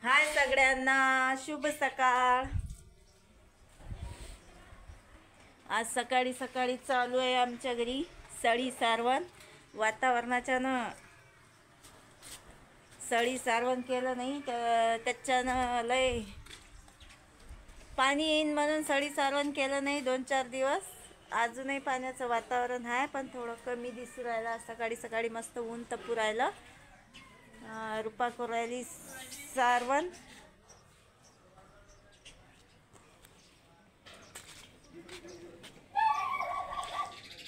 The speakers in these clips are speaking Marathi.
हाय सगळ्यांना, शुभ सकाळ। आज सकाळी सकाळी चालू आहे आमच्या घरी सळी सारवण। वातावरणाच्यानं सळी सारवण केलं नाही तर त्याच्यानं लय पाणी येईन म्हणून सळी सारवण केलं नाही 2-4 दिवस। अजूनही पाण्याचं वातावरण आहे पण थोडं कमी दिसू राहिलं। सकाळी सकाळी मस्त ऊन तपू राहिलं। रुपा करू राहिली सारवण।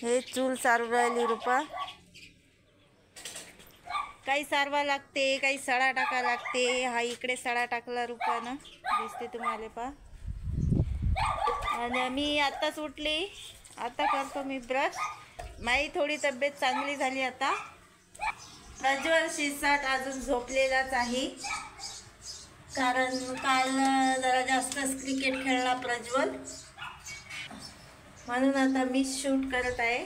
हे चूल सारू राहिली रुपा। काही सारवा लागते, काही सडा टाका लागते। हा इकडे सडा टाकला रुपानं, दिसते तुम्हाला पा। आणि मी आताच उठली, आता करतो मी ब्रश। माई थोडी तब्येत चांगली झाली आता। प्रज्वल शिरसाट अजून झोपलेलाच आहे, कारण काल जरा जास्तच क्रिकेट खेळला प्रज्वल, म्हणून आता मी शूट करत आहे।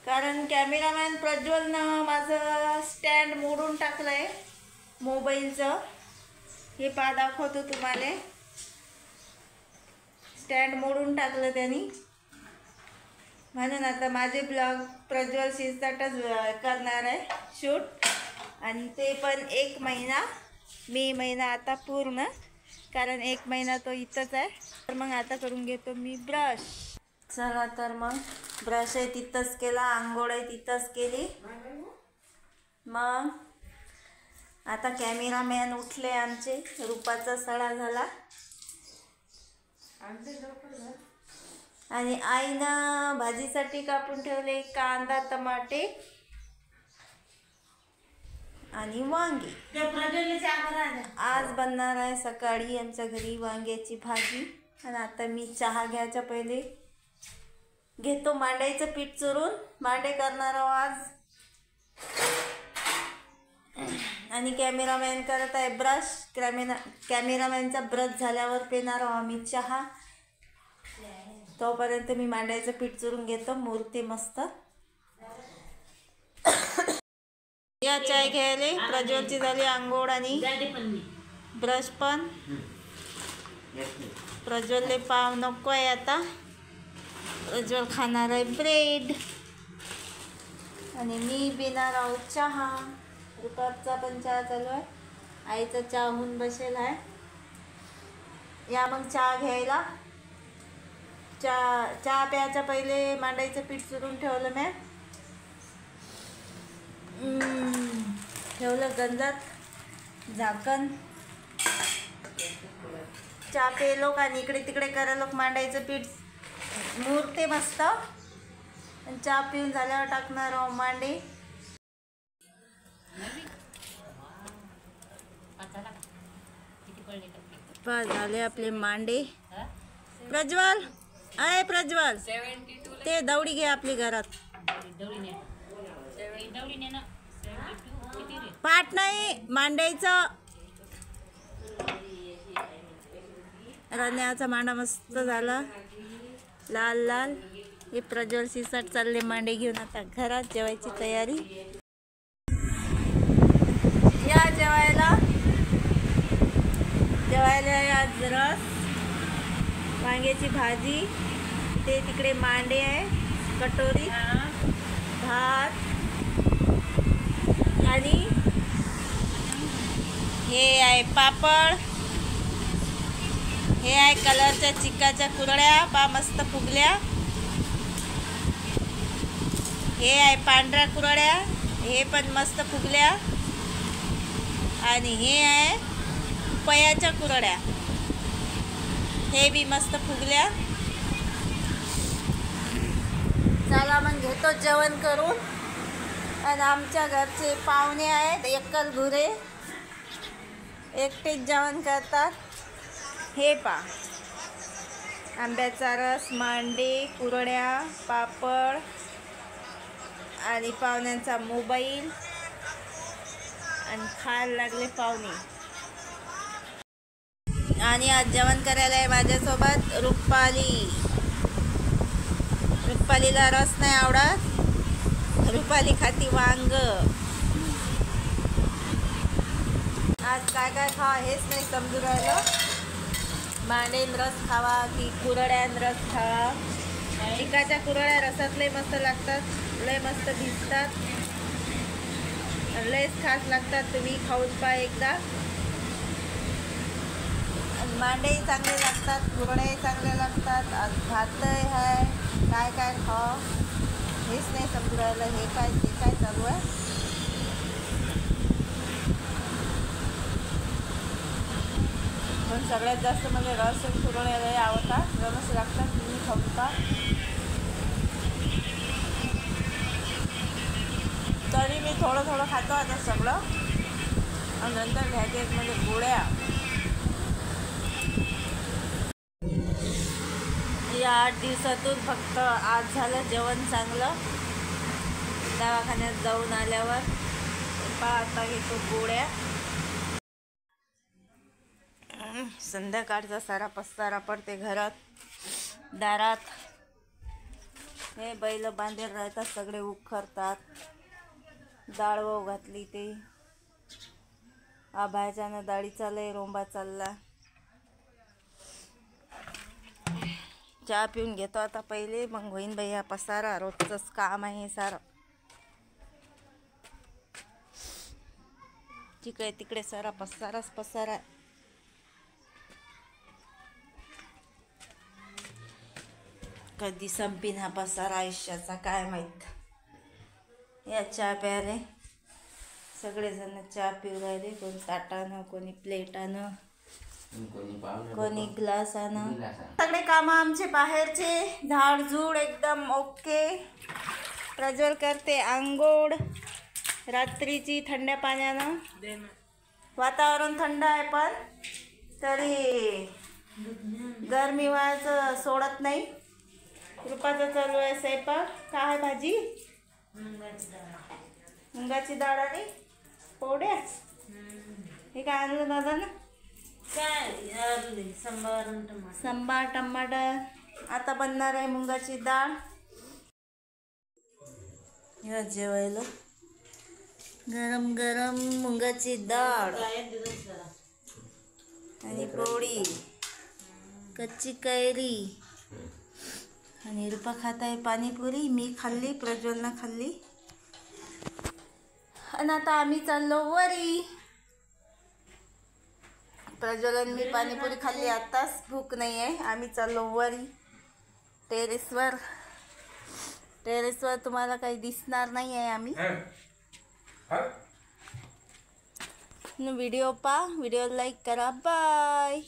कारण कॅमेरामॅन प्रज्वलनं माझं स्टँड मोडून टाकलंय मोबाईलचं। हे पा दाखवतो तुम्हाला, स्टँड मोडून टाकलं त्यांनी, म्हणून आता माझे ब्लॉग प्रज्वल शिरसाटच करणार आहे शूट। आणि ते पण 1 महिना, मे महिना आता पूर्ण, कारण 1 महिना तो इथंच आहे। तर मग आता करून घेतो मी ब्रश। चला तर मग ब्रश आहे तिथंच केला, आंघोळ आहे तिथंच केली। मग आता कॅमेरामॅन उठले आमचे, रुपाचा सडा झाला आणि आईनं भाजीसाठी कापून ठेवले कांदा, टमाटे आणि वांगी। आज बनणार आहे सकाळी आमच्या घरी वांग्याची भाजी। आणि आता मी चहा घ्यायच्या पहिले घेतो मांड्याचं पीठ चुरून, मांडे करणार आहोत आज। आणि कॅमेरामॅन करत आहे ब्रश। कॅमेरामॅनचा ब्रश झाल्यावर पिणार आहोत आम्ही चहा। तोपर्यंत मी मांड्याचं पीठ चुरून घेतो, मुरते मस्त। या चाय घ्यायला प्रज्वलची झाली आंघोळ आणि ब्रश पण। प्रज्वलले पाव नको आहे आता, प्रज्वल खाणार आहे ब्रेड आणि मी पिणार आहोत चहा। रुपाचा पण चहा चालू आहे, आईचा चहा होऊन बसेल आहे। या मग चहा घ्यायला। चहा प्यायच्या पहिले मांडायचं पीठ चुरून ठेवलं मी, ठेवलं गंजात झाकण। चहा पेलो आणि इकडे तिकडे करायला मांडायचं पीठ मुरते मस्त। आणि चहा पिऊन झाल्यावर टाकणार आहोत मांडे। झाले आपले मांडे। प्रज्वल, अय प्रज्वल, ते दौडी घे आपली घरात। पाठ नाही मांडायचं। रण्याचा मांडा मस्त झाला, लाल लाल। हे प्रज्वल शिरसाट चालले मांडे घेऊन आता घरात जेवायची तयारी। या जेवायला आज रस, वांग्याची भाजी, ते तिकडे मांडे आहे, कटोरी, भात आणि हे आहे पापड। हे आहे कलरच्या चिक्काच्या कुरड्या, पा मस्त फुगल्या। हे आहे पांढऱ्या कुरड्या, हे पण मस्त फुगल्या। आणि हे आहे पयाच्या कुरड्या, हे बी मस्त फुगल्या। चला मग घेतो जेवण करून। आणि आमच्या घरचे पाहुणे आहेत, एकल घुरे, एकटेच जेवण करतात। हे पा, आंब्याचा रस, मांडे, कुरड्या, पापड आणि पाहुण्यांचा मोबाईल, आणि खायला लागले पाहुणे। आणि आज जेवण करायला आहे माझ्यासोबत रुपाली। रुपालीला रस नाही आवडत, रुपाली खाती वांग। आज काय काय खावा हेच नाही समजून राहिलं. मांडेन रस खावा की कुरड्यान रस खावा. चिकाच्या कुरड्या रसात लय मस्त लागतात, लय मस्त भिजतात, लयच खास लागतात. तुम्ही खाऊन पहा एकदा. मांडेही चांगले लागतात, कुरड्याही चांगले लागतात. आज भातही आहे. काय काय खावा हेच नाही समजून राहिलं. हे काय ते काय चालू आहे. पण सगळ्यात जास्त म्हणजे रस कुरड्या लय आवडतात, रस लागतात. तुम्ही खाऊन पहा. तरी मी थोडं थोडं खातो आता सगळं. आणि नंतर घ्यायचे म्हणजे गोळ्या. या 8 दिवसातून फक्त आज झालं जेवण चांगलं. दवाखान्यात जाऊन आल्यावर आता घेतो गोळ्या. संध्याकाळचा सारा पसारा पडते घरात, दारात. हे बैल बांधेल राहतात, सगळे उखरतात. डाळ वाहू घातली ते आभाळ्याच्यानं डाळीचा लय रोंबा चालला. चहा पिऊन घेतो आता पहिले, मग होईन बाई हा पसारा. रोजचंच काम आहे सारं. तिकडे तिकडे सारा पसाराच पसारा. कधी संपीन हा पसारा आयुष्याचा काय माहीत. या चहा प्यायले सगळेजण चहा पिऊ राहिले. कोणी ताटानं, कोणी प्लेटानं, कोणी ग्लासानं. सगळे कामं आमचे बाहेरचे. झाडझूड एकदम ओके. प्रज्वल करते आंघोळ रात्रीची थंड पाण्यानं. वातावरण थंड आहे पण तरी गरमी व्हायचं सोडत नाही. रुपाचं चालू आहे स्वयंपाक. काय आहे भाजी? मुंगाची डाळ आणि पोळ्या. हे काय आणलं दादा ना? संबार टमाटर. आता बनणार आहे मुंगाची डाळ. या जेवायला गरम गरम मुंगाची डाळ आणि पोळी, कच्ची कैरी. आणि रुपा खात आहे पाणीपुरी. मी खाल्ली, प्रज्वलनं खाल्ली. आणि आता आम्ही चाललो वरी. प्रज्वलन मी पाणीपुरी खाल्ली आत्ताच, भूक नाही आहे. आम्ही चाललो वरी टेरेसवर. टेरेसवर तुम्हाला काही दिसणार नाही आहे आम्ही. व्हिडिओ पहा, व्हिडिओ लाईक करा. बाय.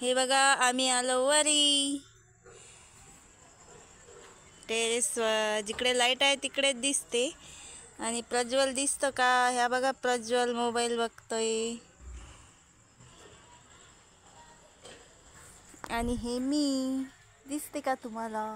हे बघा आम्ही आलो वरी टेरेसवर. जिकडे लाईट आहे तिकडे दिसते. आणि प्रज्वल दिसतं का? ह्या बघा प्रज्वल मोबाईल बघतोय. आणि हे मी दिसते का तुम्हाला?